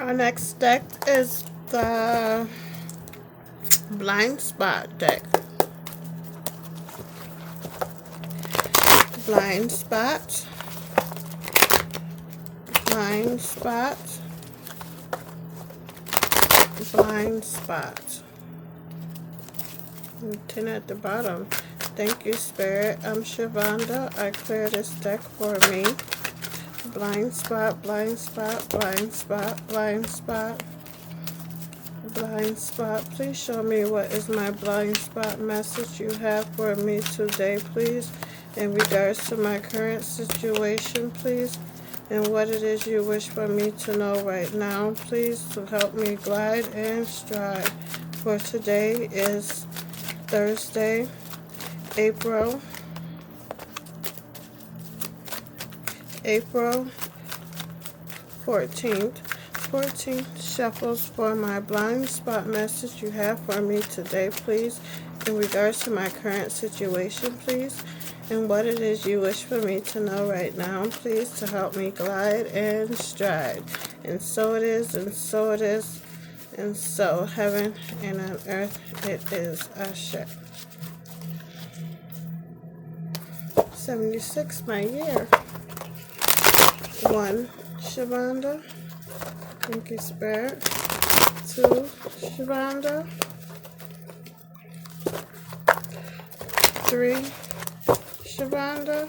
Our next deck is the Blind Spot deck. Blind Spot. Blind Spot. Blind Spot. And 10 at the bottom. Thank you, Spirit. I'm Shavonda. I clear this deck for me. Blind spot, blind spot, blind spot, blind spot, blind spot. Please show me what is my blind spot message you have for me today, please, in regards to my current situation, please, and what it is you wish for me to know right now, please, to help me glide and stride. For today is Thursday, April 14th. 14 shuffles for my blind spot message you have for me today, please, in regards to my current situation, please, and what it is you wish for me to know right now, please, to help me glide and stride. And so it is, and so it is, and so heaven and on earth it is. Ashe. 76, my year. 1, Shavonda. Thank you, Spirit. 2, Shavonda. 3, Shavonda.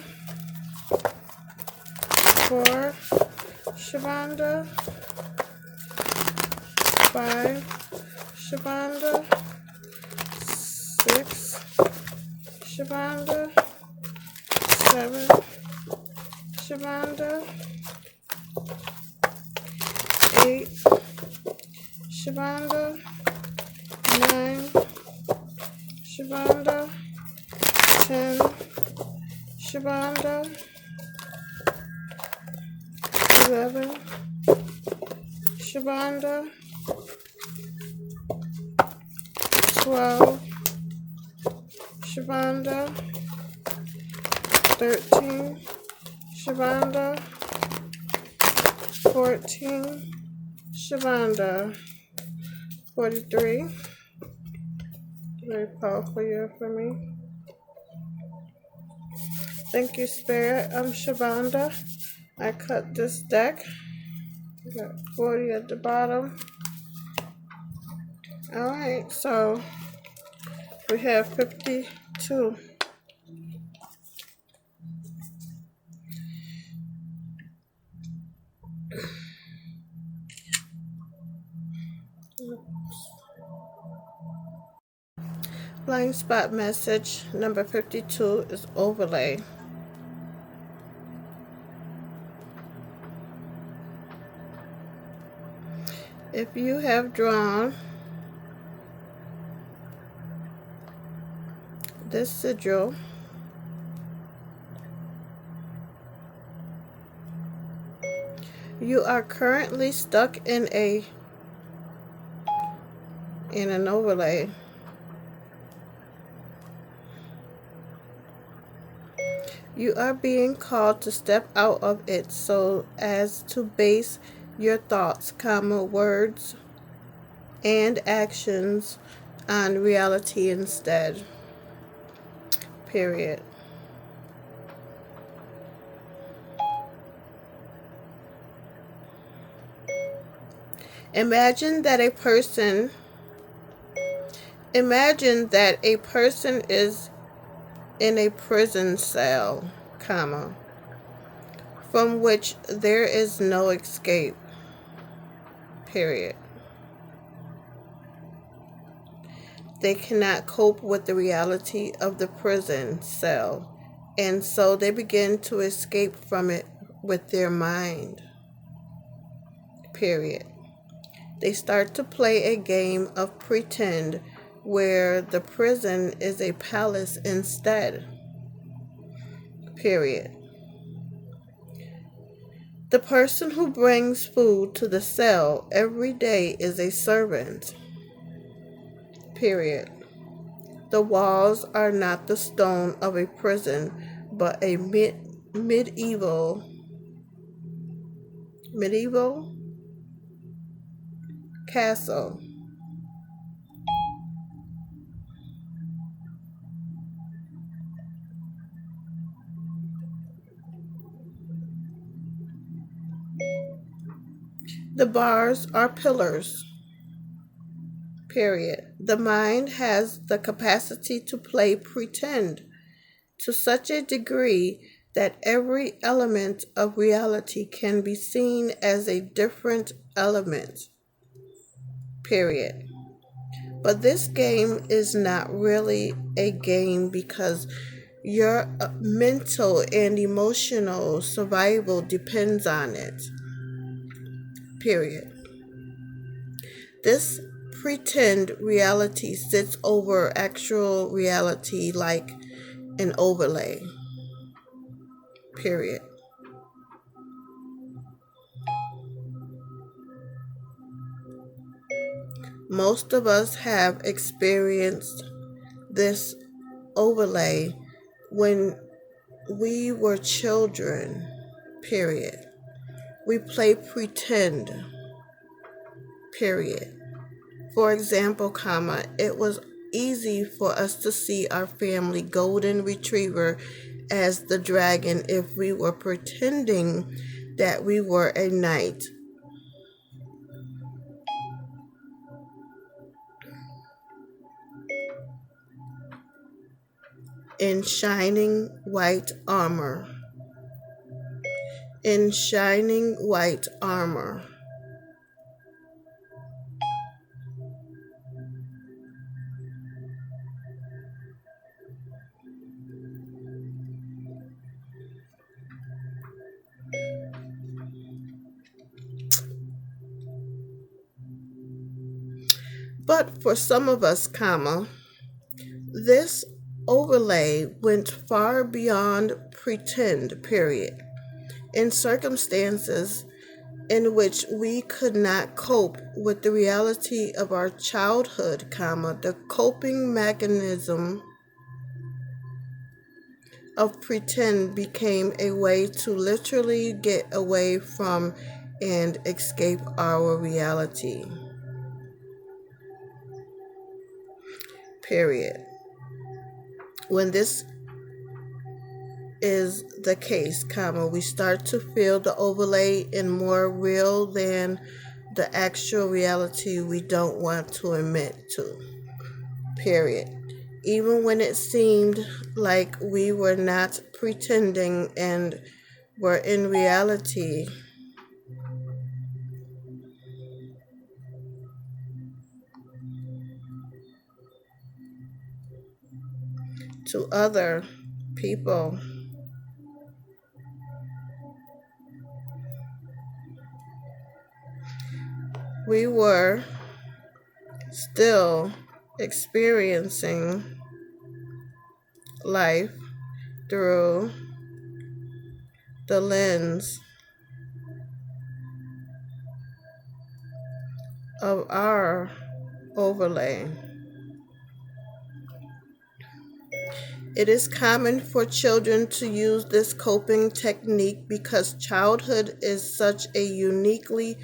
4, Shavonda. 5, Shavonda. 6, Shavonda. 7, Shavonda. 8, Shavonda. 9, Shavonda. 10, Shavonda. 11, Shavonda. 12, Shavonda. 13, Shavonda. 14, Shavonda. 43. Very powerful year for me. Thank you, Spirit. I'm Shavonda. I cut this deck. We got 40 at the bottom. Alright, so we have 52. Blind spot message number 52 is overlay. If you have drawn this sigil, you are currently stuck in an overlay. You are being called to step out of it so as to base your thoughts, words, and actions on reality instead. Period. Imagine that a person is in a prison cell, from which there is no escape. Period. They cannot cope with the reality of the prison cell, and so they begin to escape from it with their mind. Period. They start to play a game of pretend where the prison is a palace instead. Period. The person who brings food to the cell every day is a servant. Period. The walls are not the stone of a prison, but a medieval castle. The bars are pillars, period. The mind has the capacity to play pretend to such a degree that every element of reality can be seen as a different element, period. But this game is not really a game because your mental and emotional survival depends on it, period. This pretend reality sits over actual reality like an overlay, period. Most of us have experienced this overlay when we were children, period. We play pretend, period. For example, it was easy for us to see our family golden retriever as the dragon if we were pretending that we were a knight. In shining white armor. In shining white armor. But for some of us, this overlay went far beyond pretend, period. In circumstances in which we could not cope with the reality of our childhood, the coping mechanism of pretend became a way to literally get away from and escape our reality, period. When this is the case, we start to feel the overlay in more real than the actual reality we don't want to admit to, period. Even when it seemed like we were not pretending and were in reality. To other people. We were still experiencing life through the lens of our overlay. It is common for children to use this coping technique because childhood is such a uniquely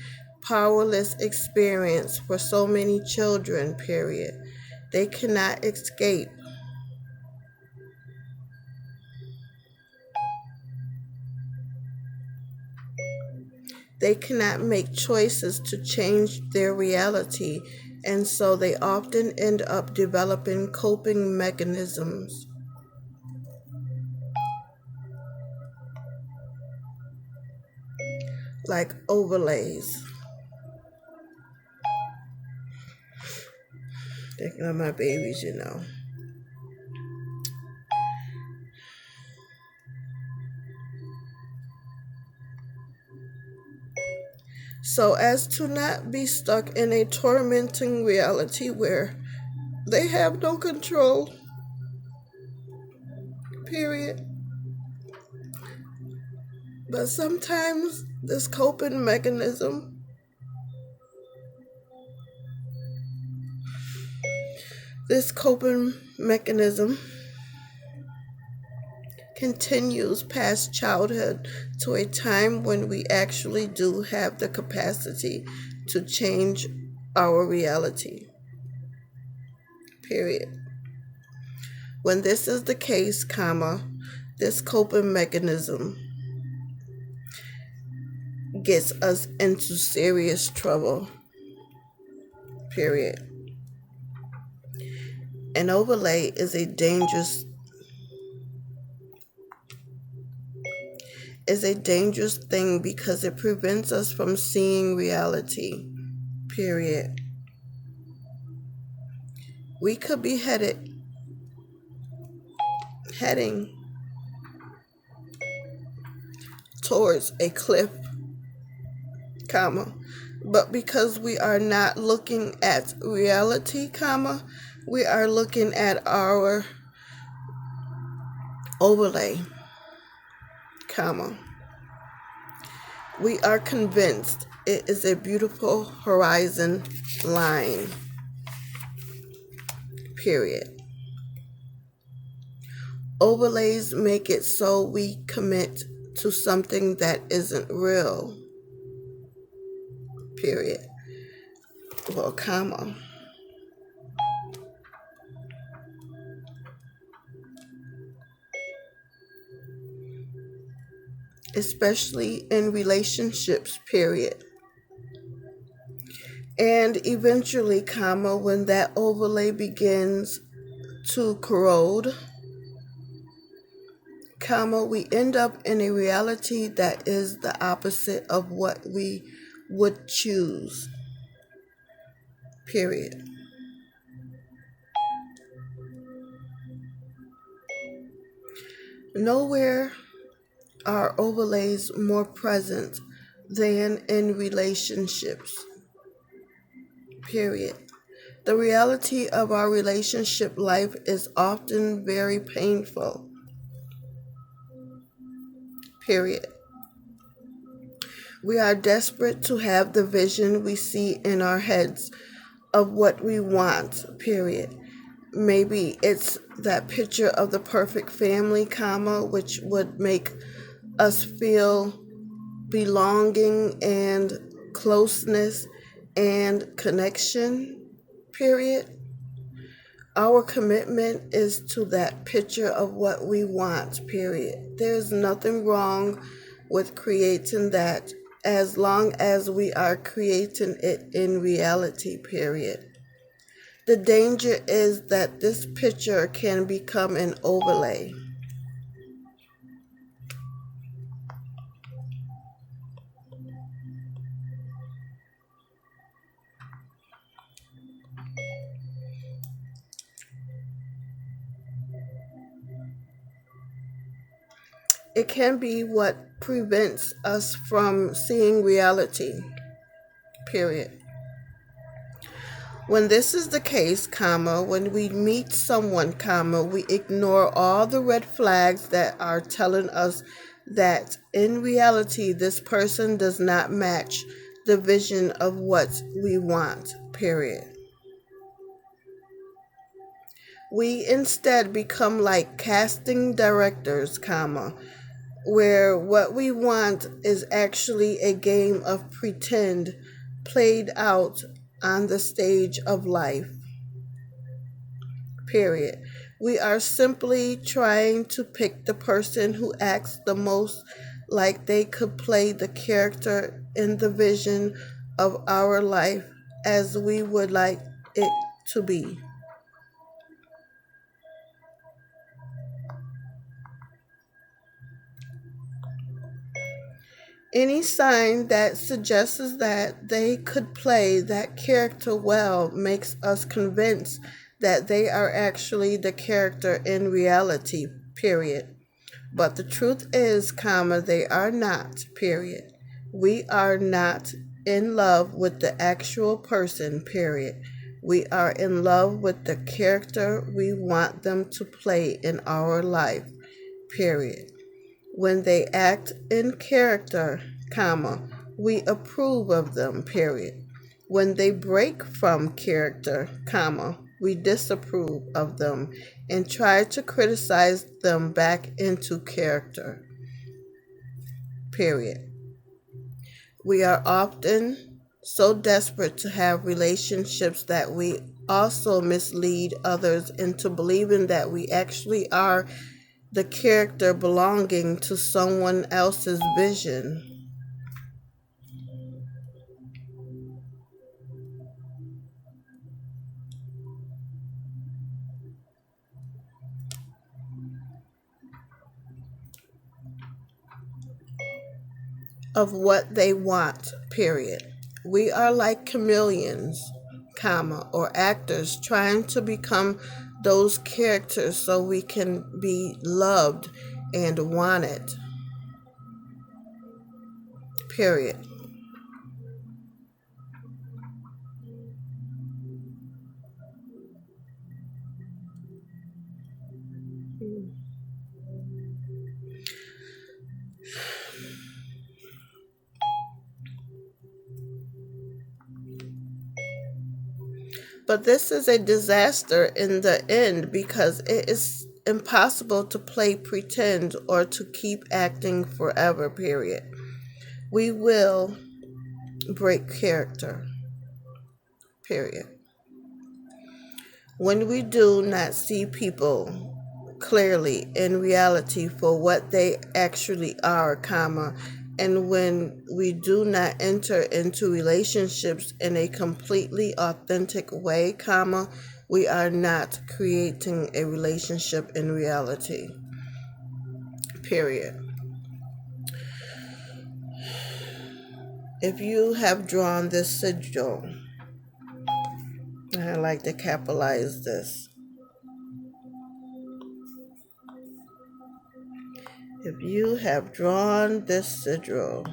powerless experience for so many children, period. They cannot escape. They cannot make choices to change their reality, and so they often end up developing coping mechanisms. Like overlays. Thinking of my babies, So as to not be stuck in a tormenting reality where they have no control, period. But sometimes this coping mechanism continues past childhood to a time when we actually do have the capacity to change our reality, period. When this is the case, comma, this coping mechanism gets us into serious trouble, period. An overlay is a dangerous thing because it prevents us from seeing reality, period. We could be heading towards a cliff, comma, but because we are not looking at reality, comma, we are looking at our overlay, comma, we are convinced it is a beautiful horizon line, period. Overlays make it so we commit to something that isn't real, period. Well, comma. Especially in relationships, period. And eventually, comma, when that overlay begins to corrode, comma, we end up in a reality that is the opposite of what we would choose, period. Nowhere are overlays more present than in relationships, period. The reality of our relationship life is often very painful, period. We are desperate to have the vision we see in our heads of what we want, period. Maybe it's that picture of the perfect family, comma, which would make us feel belonging and closeness and connection, period. Our commitment is to that picture of what we want, period. There's nothing wrong with creating that as long as we are creating it in reality, period. The danger is that this picture can become an overlay. It can be what prevents us from seeing reality, period. When this is the case, comma, when we meet someone, comma, we ignore all the red flags that are telling us that in reality this person does not match the vision of what we want, period. We instead become like casting directors, comma, where what we want is actually a game of pretend played out on the stage of life, period. We are simply trying to pick the person who acts the most like they could play the character in the vision of our life as we would like it to be. Any sign that suggests that they could play that character well makes us convinced that they are actually the character in reality, period. But the truth is, comma, they are not, period. We are not in love with the actual person, period. We are in love with the character we want them to play in our life, period. When they act in character, comma, we approve of them, period. When they break from character, comma, we disapprove of them and try to criticize them back into character, period. We are often so desperate to have relationships that we also mislead others into believing that we actually are the character belonging to someone else's vision of what they want, period. We are like chameleons, comma, or actors trying to become those characters so we can be loved and wanted, period. But this is a disaster in the end because it is impossible to play pretend or to keep acting forever, period. We will break character, period. When we do not see people clearly in reality for what they actually are, comma, and when we do not enter into relationships in a completely authentic way, comma, we are not creating a relationship in reality, period. If you have drawn this sigil, I like to capitalize this. If you have drawn this sigil,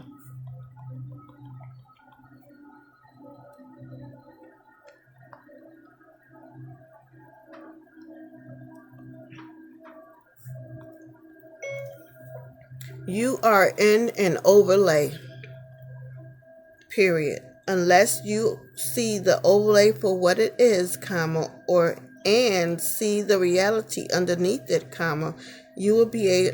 you are in an overlay, period. Unless you see the overlay for what it is, comma, or and see the reality underneath it, comma, you will be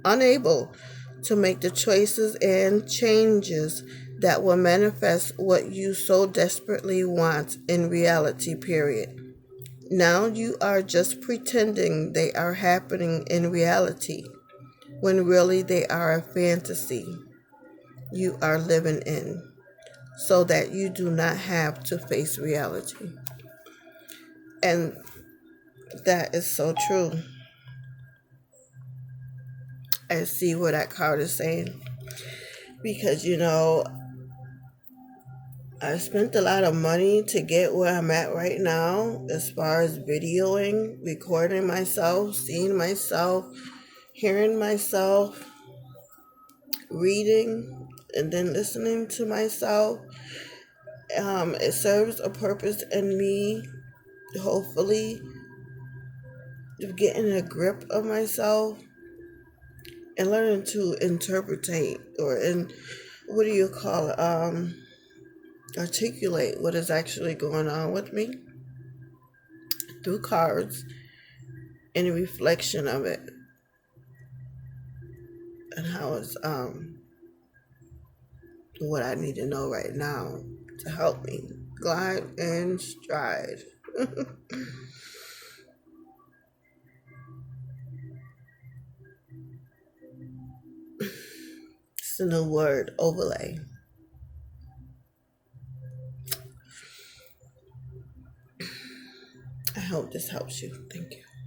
unable to make the choices and changes that will manifest what you so desperately want in reality, period. Now you are just pretending they are happening in reality when really they are a fantasy you are living in, so that you do not have to face reality. And that is so true. I see what that card is saying. Because, I spent a lot of money to get where I'm at right now, as far as videoing, recording myself, seeing myself, hearing myself, reading, and then listening to myself. It serves a purpose in me, hopefully, of getting a grip of myself and learning to interpretate or what do you call it? Articulate what is actually going on with me through cards and a reflection of it and how it's what I need to know right now to help me glide and stride. It's a new word, overlay. I hope this helps you. Thank you.